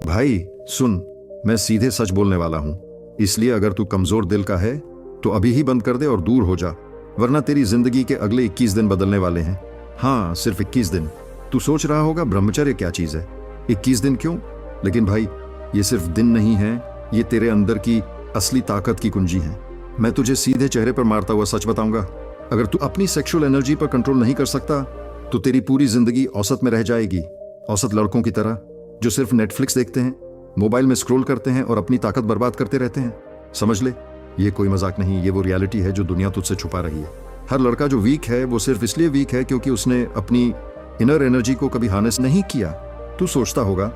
भाई सुन, मैं सीधे सच बोलने वाला हूँ, इसलिए अगर तू कमजोर दिल का है तो अभी ही बंद कर दे और दूर हो जा, वरना तेरी जिंदगी के अगले 21 दिन बदलने वाले हैं। हाँ, सिर्फ 21 दिन। तू सोच रहा होगा ब्रह्मचर्य क्या चीज है, 21 दिन क्यों? लेकिन भाई, ये सिर्फ दिन नहीं है, ये तेरे अंदर की असली ताकत की कुंजी है। मैं तुझे सीधे चेहरे पर मारता हुआ सच बताऊंगा, अगर तू अपनी सेक्सुअल एनर्जी पर कंट्रोल नहीं कर सकता तो तेरी पूरी जिंदगी औसत में रह जाएगी। औसत लड़कों की तरह जो सिर्फ नेटफ्लिक्स देखते हैं, मोबाइल में स्क्रॉल करते हैं और अपनी ताकत बर्बाद करते रहते हैं। समझ ले, ये कोई मजाक नहीं, ये वो रियलिटी है जो दुनिया तुझसे छुपा रही है। हर लड़का जो वीक है वो सिर्फ इसलिए वीक है क्योंकि उसने अपनी इनर एनर्जी को कभी हार्नेस नहीं किया। तू सोचता होगा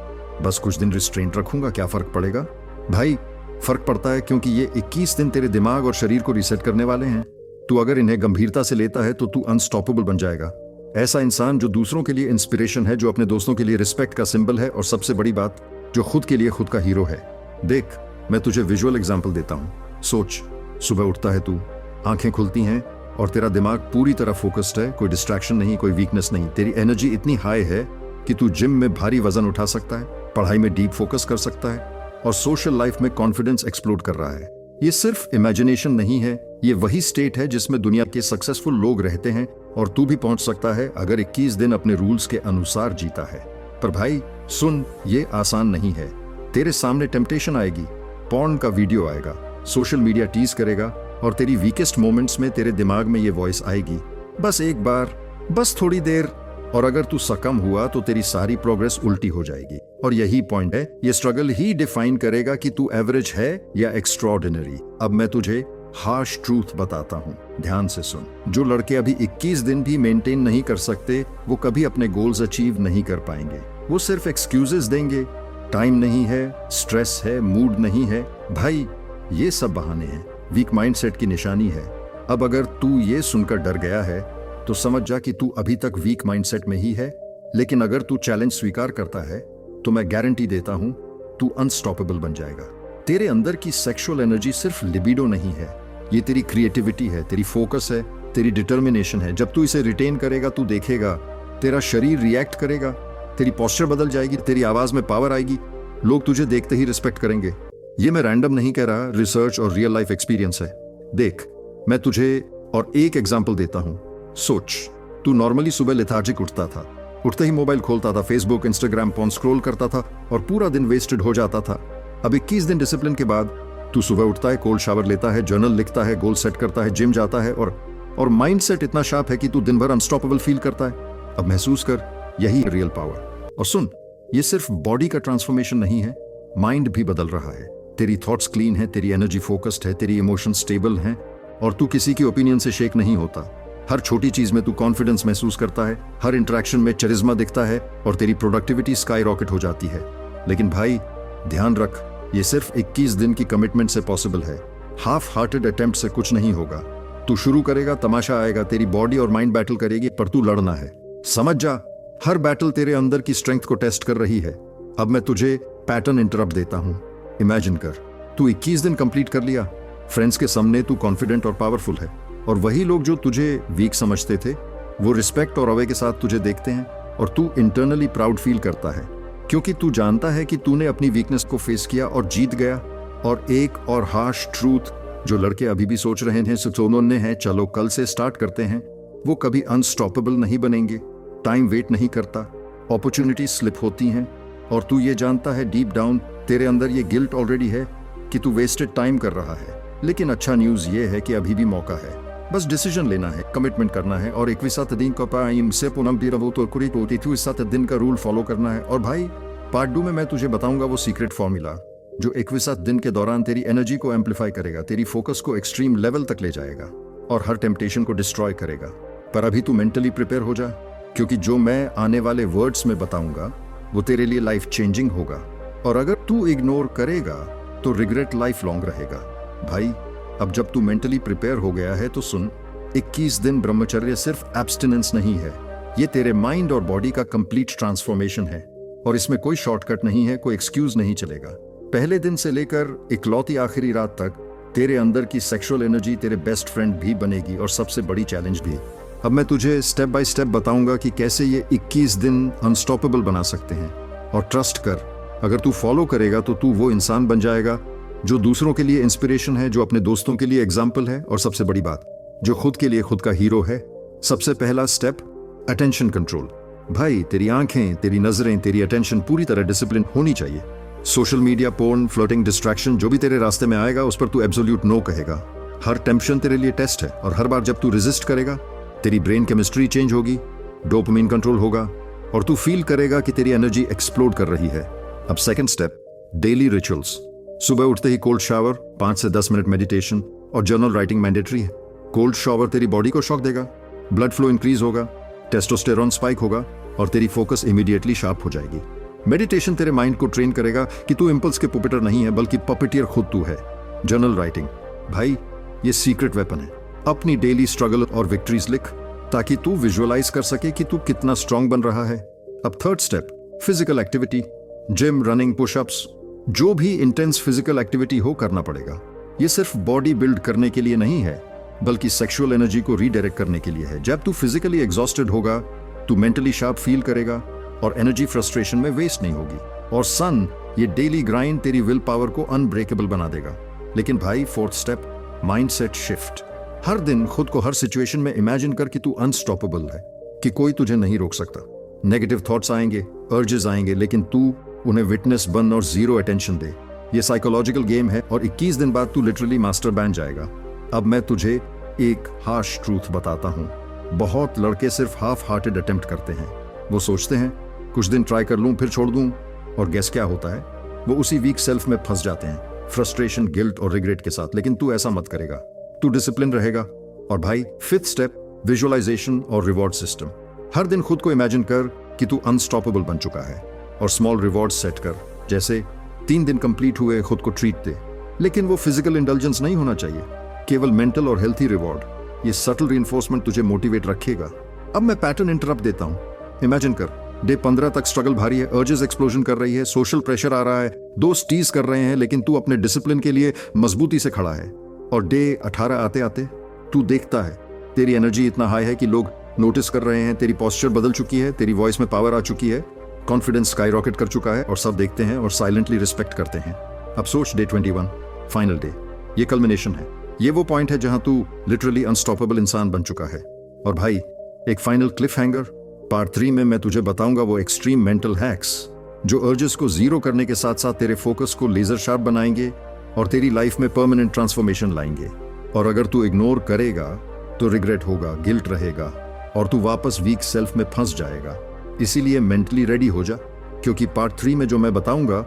बस कुछ दिन रिस्ट्रेंट रखूंगा, क्या फर्क पड़ेगा? भाई, फर्क पड़ता है, क्योंकि ये 21 दिन तेरे दिमाग और शरीर को रीसेट करने वाले हैं। तू अगर इन्हें गंभीरता से लेता है तो तू अनस्टॉपेबल बन जाएगा। ऐसा इंसान जो दूसरों के लिए इंस्पिरेशन है, जो अपने दोस्तों के लिए रिस्पेक्ट का सिंबल है, और सबसे बड़ी बात, जो खुद के लिए खुद का हीरो है। देख, मैं तुझे विजुअल एग्जाम्पल देता हूँ। सोच, सुबह उठता है तू, आंखें खुलती हैं और तेरा दिमाग पूरी तरह फोकस्ड है, कोई डिस्ट्रैक्शन नहीं, कोई वीकनेस नहीं। तेरी एनर्जी इतनी हाई है कि तू जिम में भारी वजन उठा सकता है, पढ़ाई में डीप फोकस कर सकता है और सोशल लाइफ में कॉन्फिडेंस एक्सप्लोड कर रहा है। ये सिर्फ इमेजिनेशन नहीं है, ये वही स्टेट है जिसमें दुनिया के सक्सेसफुल लोग रहते हैं, और तू भी पहुंच सकता है अगर 21 दिन अपने रूल्स के अनुसार जीता है। पर भाई सुन, ये आसान नहीं है। तेरे सामने टेम्पटेशन आएगी, पॉर्न का वीडियो आएगा, सोशल मीडिया टीज करेगा, और तेरी वीकेस्ट मोमेंट्स में तेरे दिमाग में ये वॉइस आएगी, बस एक बार, बस थोड़ी देर। और अगर तू सकम हुआ तो तेरी सारी प्रोग्रेस उल्टी हो जाएगी। और यही पॉइंट है, ये स्ट्रगल ही डिफाइन करेगा कि तू एवरेज है या एक्स्ट्रॉर्डिनरी। अब मैं तुझे हार्श ट्रूथ बताता हूँ, ध्यान से सुन। जो लड़के अभी 21 दिन भी मेंटेन नहीं कर सकते, वो कभी अपने गोल्स अचीव नहीं कर पाएंगे। वो सिर्फ एक्सक्यूजेस देंगे, टाइम नहीं है, स्ट्रेस है, मूड नहीं है। भाई, ये सब बहाने हैं, वीक माइंडसेट की निशानी है। अब अगर तू ये सुनकर डर गया है तो समझ जा कि तू अभी तक वीक माइंडसेट में ही है। लेकिन अगर तू चैलेंज स्वीकार करता है तो मैं गारंटी देता हूं, तू अनस्टॉपेबल बन जाएगा। तेरे अंदर की सेक्सुअल एनर्जी सिर्फ लिबिडो नहीं है, ये तेरी क्रिएटिविटी है, तेरी फोकस है, तेरी डिटर्मिनेशन है। जब तू इसे रिटेन करेगा, तू देखेगा तेरा शरीर रिएक्ट करेगा, तेरी पोस्चर बदल जाएगी, तेरी आवाज में पावर आएगी, लोग तुझे देखते ही रिस्पेक्ट करेंगे। ये मैं रैंडम नहीं कह रहा, रिसर्च और रियल लाइफ एक्सपीरियंस है। देख, मैं तुझे और एक एग्जाम्पल देता हूं। सोच, तू नॉर्मली सुबह लेथार्जिक उठता था, उठते ही मोबाइल खोलता था, फेसबुक, इंस्टाग्राम, पॉन स्क्रॉल करता था और पूरा दिन वेस्टेड हो जाता था। अब 21 दिन डिसिप्लिन के बाद तू सुबह उठता है, कोल्ड शावर लेता है, जर्नल लिखता है, गोल सेट करता है, जिम जाता है और माइंडसेट इतना शार्प है कि तू दिन भर अनस्टॉपेबल फील करता है। अब महसूस कर, यही रियल पावर। और सुन, ये सिर्फ बॉडी का ट्रांसफॉर्मेशन नहीं है, माइंड भी बदल रहा है। तेरी थॉट्स क्लीन है, तेरी एनर्जी फोकस्ड है, तेरी इमोशन स्टेबल हैं और तू किसी की ओपिनियन से शेक नहीं होता। हर छोटी चीज में तू कॉन्फिडेंस महसूस करता है, हर इंटरेक्शन में चरिज्मा दिखता है और तेरी प्रोडक्टिविटी स्काई रॉकेट हो जाती है। लेकिन भाई ध्यान रख, ये सिर्फ 21 दिन की कमिटमेंट से पॉसिबल है। हाफ हार्टेड अटेम्प्ट से कुछ नहीं होगा। तू शुरू करेगा, तमाशा आएगा, तेरी बॉडी और माइंड बैटल करेगी, पर तू लड़ना है। समझ जा, हर बैटल तेरे अंदर की स्ट्रेंथ को टेस्ट कर रही है। अब मैं तुझे पैटर्न इंटरप्ट देता हूं। इमेजिन कर, तू 21 दिन कंप्लीट कर लिया, फ्रेंड्स के सामने तू कॉन्फिडेंट और पावरफुल है, और वही लोग जो तुझे वीक समझते थे वो रिस्पेक्ट और अवे के साथ तुझे देखते हैं, और तू इंटरनली प्राउड फील करता है क्योंकि तू जानता है कि तूने अपनी वीकनेस को फेस किया और जीत गया। और एक और हार्श ट्रूथ जो लड़के अभी भी सोच रहे हैं, सुनने हैं, चलो कल से स्टार्ट करते हैं, वो कभी अनस्टॉपेबल नहीं बनेंगे। टाइम वेट नहीं करता, अपॉर्चुनिटी स्लिप होती हैं, और तू ये जानता है डीप डाउन तेरे अंदर ये गिल्ट ऑलरेडी है कि तू वेस्टेड टाइम कर रहा है। लेकिन अच्छा न्यूज ये है कि अभी भी मौका है, बस डिसीजन लेना है, कमिटमेंट करना है और 21 दिन का पाइम से पूनम बीरवो तो कुरी तो 21 दिन का रूल फॉलो करना है। और भाई, पार्ट 2 में मैं तुझे बताऊंगा वो सीक्रेट फॉर्मूला जो 21 दिन के दौरान तेरी एनर्जी को एम्पलीफाई करेगा, तेरी फोकस को एक्सट्रीम लेवल तक ले जाएगा और हर टेम्पटेशन को डिस्ट्रॉय करेगा। पर अभी तू मेंटली प्रिपेयर हो जा, क्योंकि जो मैं आने वाले वर्ड्स में बताऊंगा वो तेरे लिए लाइफ चेंजिंग होगा, और अगर तू इग्नोर करेगा तो रिग्रेट लाइफ लॉन्ग रहेगा। भाई, अब जब तू मेंटली प्रिपेयर हो गया है तो सुन, 21 दिन ब्रह्मचर्य सिर्फ एब्स्टिनेंस नहीं है, ये तेरे माइंड और बॉडी का कंप्लीट ट्रांसफॉर्मेशन है, और इसमें कोई शॉर्टकट नहीं है, कोई एक्सक्यूज नहीं चलेगा। पहले दिन से लेकर इकलौती आखिरी रात तक तेरे अंदर की सेक्सुअल एनर्जी तेरे बेस्ट फ्रेंड भी बनेगी, और सबसे बड़ी चैलेंज भी। अब मैं तुझे स्टेप बाय स्टेप बताऊंगा कि कैसे ये 21 दिन अनस्टॉपेबल बना सकते हैं। और ट्रस्ट कर, अगर तू फॉलो करेगा तो तू वो इंसान बन जाएगा जो दूसरों के लिए इंस्पिरेशन है, जो अपने दोस्तों के लिए एग्जाम्पल है, और सबसे बड़ी बात, जो खुद के लिए खुद का हीरो है। सबसे पहला स्टेप, अटेंशन कंट्रोल। भाई तेरी आंखें, तेरी नजरें, तेरी अटेंशन पूरी तरह डिसिप्लिन होनी चाहिए। Social media, porn, flirting, distraction जो भी तेरे रास्ते में आएगा उस पर तू एब्सोल्यूट नो कहेगा। हर टेंशन तेरे लिए टेस्ट है, और हर बार जब तू रेजिस्ट करेगा तेरी ब्रेन केमिस्ट्री चेंज होगी, डोपामिन कंट्रोल होगा, और तू फील करेगा कि तेरी एनर्जी एक्सप्लोड कर रही है। अब सेकंड स्टेप, डेली रिचुअल्स। सुबह उठते ही कोल्ड शावर, 5 से 10 मिनट मेडिटेशन और जर्नल राइटिंग मैंडेटरी है। कोल्ड शावर तेरी बॉडी को शॉक देगा, ब्लड फ्लो इंक्रीज होगा, टेस्टोस्टेरॉन स्पाइक होगा, और तेरी फोकस इमीडिएटली शार्प हो जाएगी। मेडिटेशन तेरे माइंड को ट्रेन करेगा कि तू इंपल्स के पुपेटर नहीं है, बल्कि पपेटियर खुद तू है। जर्नल राइटिंग, भाई ये सीक्रेट वेपन है। अपनी डेली स्ट्रगल और विक्ट्रीज लिख, ताकि तू विजुअलाइज कर सके कि तू कितना स्ट्रांग बन रहा है। अब third step, physical activity. Gym, running, pushups, जो भी इंटेंस फिजिकल एक्टिविटी हो करना पड़ेगा। ये सिर्फ बॉडी बिल्ड करने के लिए नहीं है, बल्कि सेक्सुअल एनर्जी को रीडायरेक्ट करने के लिए है। जब तू फिजिकली एग्जॉस्टेड होगा, तू मेंटली शार्प फील करेगा, और एनर्जी फ्रस्ट्रेशन में वेस्ट नहीं होगी। और सन, ये डेली ग्राइंड तेरी विल पावर को अनब्रेकेबल बना देगा। लेकिन भाई फोर्थ स्टेप, माइंडसेट शिफ्ट। हर दिन खुद को हर सिचुएशन में इमेजिन कर कि तू अनस्टॉपेबल है, कि कोई तुझे नहीं रोक सकता। नेगेटिव थॉट्स आएंगे, अर्जेस आएंगे, लेकिन तू उन्हें विटनेस बन और जीरो अटेंशन दे। ये साइकोलॉजिकल गेम है, और 21 दिन बाद तू लिटरली मास्टर बन जाएगा। अब मैं तुझे एक हार्श ट्रूथ बताता हूँ। बहुत लड़के सिर्फ हाफ हार्टेड अटेम्प्ट करते हैं। वो सोचते हैं कुछ दिन ट्राई कर लूं फिर छोड़ दूं, और गेस क्या होता है, वो उसी वीक सेल्फ में फंस जाते हैं, फ्रस्ट्रेशन, गिल्ट और रिग्रेट के साथ। लेकिन तू ऐसा मत करेगा, तू डिसिप्लिन रहेगा। और भाई फिफ्थ स्टेप, विजुअलाइजेशन और रिवॉर्ड सिस्टम। हर दिन खुद को इमेजिन कर कि तू अनस्टॉपेबल बन चुका है, और स्मॉल रिवॉर्ड सेट कर। जैसे 3 दिन कंप्लीट हुए, खुद को ट्रीट दे। लेकिन वो फिजिकल इंडल्जेंस नहीं होना चाहिए, केवल मेंटल और हेल्थी रिवॉर्ड। ये सटल रीइंफोर्समेंट तुझे मोटिवेट रखेगा। अब मैं पैटर्न इंटरप्ट देता हूं। इमेजिन कर, डे 15 तक स्ट्रगल भारी है, अर्जेस एक्सप्लोजन कर रही है, सोशल प्रेशर आ रहा है, दोस्त टीज कर रहे हैं, लेकिन तू अपने डिसिप्लिन के लिए मजबूती से खड़ा है। और डे 18 आते आते तू देखता है तेरी एनर्जी इतना हाई है कि लोग नोटिस कर रहे हैं, तेरी पोस्चर बदल चुकी है, तेरी वॉइस में पावर आ चुकी है, कॉन्फिडेंस स्काई रॉकेट कर चुका है, और सब देखते हैं और साइलेंटली रिस्पेक्ट करते हैं। अब सोच, डे 21, फाइनल डे, ये कल्मिनेशन है। ये वो पॉइंट है जहां तू लिटरली अनस्टॉपेबल इंसान बन चुका है। और भाई एक फाइनल क्लिफ हैंगर, पार्ट 3 में मैं तुझे बताऊंगा वो एक्सट्रीम मेंटल हैक्स जो अर्जेस को जीरो करने के साथ साथ तेरे फोकस को लेजर शार्प बनाएंगे और तेरी लाइफ में परमानेंट ट्रांसफॉर्मेशन लाएंगे। और अगर तू इग्नोर करेगा तो रिग्रेट होगा, गिल्ट रहेगा, और तू वापस वीक सेल्फ में फंस जाएगा। इसीलिए मेंटली रेडी हो जा, क्योंकि पार्ट 3 में जो मैं बताऊंगा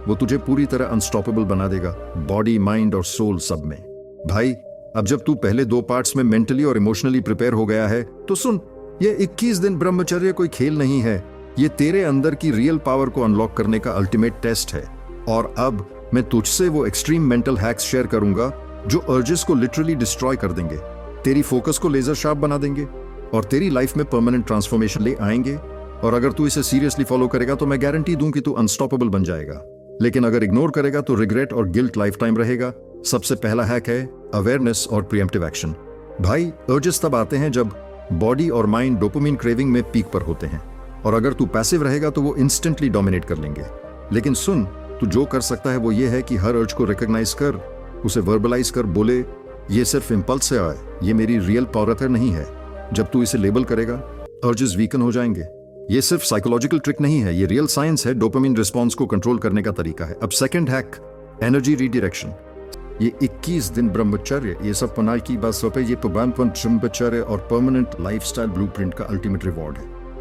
वो तुझे पूरी तरह अनस्टॉपेबल बना देगा, बॉडी, माइंड और सोल सब में। भाई अब जब तू पहले 2 पार्ट्स में मेंटली और इमोशनली प्रिपेयर हो गया है तो सुन, ये 21 दिन ब्रह्मचर्य कोई खेल नहीं है, ये तेरे अंदर की रियल पावर को अनलॉक करने का अल्टीमेट टेस्ट है। और अब मैं तुझसे वो एक्सट्रीम मेंटल हैक्स शेयर करूंगा जो अर्जेस को लिटरली डिस्ट्रॉय कर देंगे, तेरी फोकस को लेजर शार्प बना देंगे और तेरी लाइफ में परमानेंट ट्रांसफॉर्मेशन ले आएंगे। और अगर तू इसे सीरियसली फॉलो करेगा तो मैं गारंटी दूं कि तू अनस्टॉपेबल बन जाएगा। लेकिन अगर इग्नोर करेगा तो रिग्रेट और गिल्ट लाइफ टाइम रहेगा। सबसे पहला हैक है अवेयरनेस और प्रीएम्प्टिव एक्शन। भाई अर्जेस तब आते हैं जब बॉडी और माइंड डोपामिन क्रेविंग में पीक पर होते हैं, और अगर तू पैसिव रहेगा तो वो इंस्टेंटली डोमिनेट कर लेंगे। लेकिन सुन, तू जो कर सकता है वो ये है कि हर अर्ज को रिकॉग्नाइज कर, उसे वर्बलाइज कर, बोले ये सिर्फ इंपल्स से आए, ये मेरी रियल पावर नहीं है। जब तू इसे लेबल करेगा अर्जेस वीकन हो जाएंगे। ये सिर्फ साइकोलॉजिकल ट्रिक नहीं है, ये रियल साइंस है, डोपामिन रिस्पॉन्स को कंट्रोल करने का तरीका है। अब सेकंड हैक, एनर्जी रीडायरेक्शन। ये 21 दिन ब्रह्मचर्य, ये सब पनाई की बात, ये ब्रह्मचर्य और परमानेंट लाइफस्टाइल ब्लूप्रिंट का अल्टीमेट रिवॉर्ड है।